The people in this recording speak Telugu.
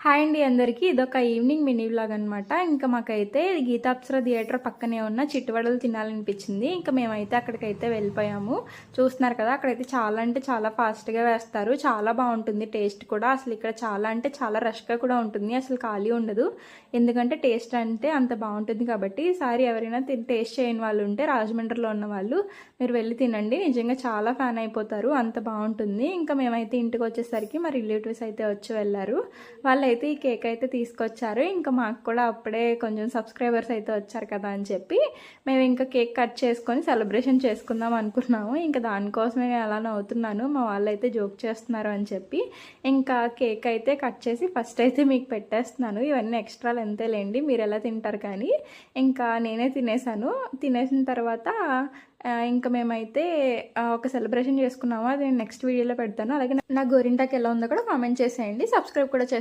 హాయ్ అండి అందరికీ. ఇదొక ఈవినింగ్ మినీ వ్లాగ్ అనమాట. ఇంకా మాకైతే గీతాప్సర థియేటర్ పక్కనే ఉన్న చిట్టువడలు తినాలనిపించింది. ఇంకా మేమైతే అక్కడికైతే వెళ్ళిపోయాము. చూస్తున్నారు కదా, అక్కడైతే చాలా అంటే చాలా ఫాస్ట్గా వేస్తారు. చాలా బాగుంటుంది టేస్ట్ కూడా. అసలు ఇక్కడ చాలా అంటే చాలా రష్గా కూడా ఉంటుంది, అసలు ఖాళీ ఉండదు. ఎందుకంటే టేస్ట్ అంటే అంత బాగుంటుంది కాబట్టి. ఈసారి ఎవరైనా టేస్ట్ చేయని వాళ్ళు ఉంటే రాజమండ్రిలో ఉన్న వాళ్ళు మీరు వెళ్ళి తినండి, నిజంగా చాలా ఫ్యాన్ అయిపోతారు, అంత బాగుంటుంది. ఇంకా మేమైతే ఇంటికి వచ్చేసరికి మా రిలేటివ్స్ అయితే వచ్చి వెళ్ళారు. వాళ్ళు అయితే ఈ కేక్ అయితే తీసుకొచ్చారు. ఇంకా మాకు కూడా అప్పుడే కొంచెం సబ్స్క్రైబర్స్ అయితే వచ్చారు కదా అని చెప్పి మేము ఇంకా కేక్ కట్ చేసుకొని సెలబ్రేషన్ చేసుకుందాం అనుకున్నాము. ఇంకా దానికోసమే ఎలా నవ్వుతున్నాను, మా వాళ్ళు అయితే జోక్ చేస్తున్నారు అని చెప్పి ఇంకా కేక్ అయితే కట్ చేసి ఫస్ట్ అయితే మీకు పెట్టేస్తున్నాను. ఇవన్నీ ఎక్స్ట్రాలు ఎంతేలేండి, మీరు ఎలా తింటారు కానీ. ఇంకా నేనే తినేసాను. తినేసిన తర్వాత ఇంకా మేమైతే ఒక సెలబ్రేషన్ చేసుకున్నాము. అది నేను నెక్స్ట్ వీడియోలో పెడతాను. అలాగే నా గోరింటాకి ఎలా ఉందో కూడా కామెంట్ చేసేయండి. సబ్స్క్రైబ్ కూడా చేసేయండి.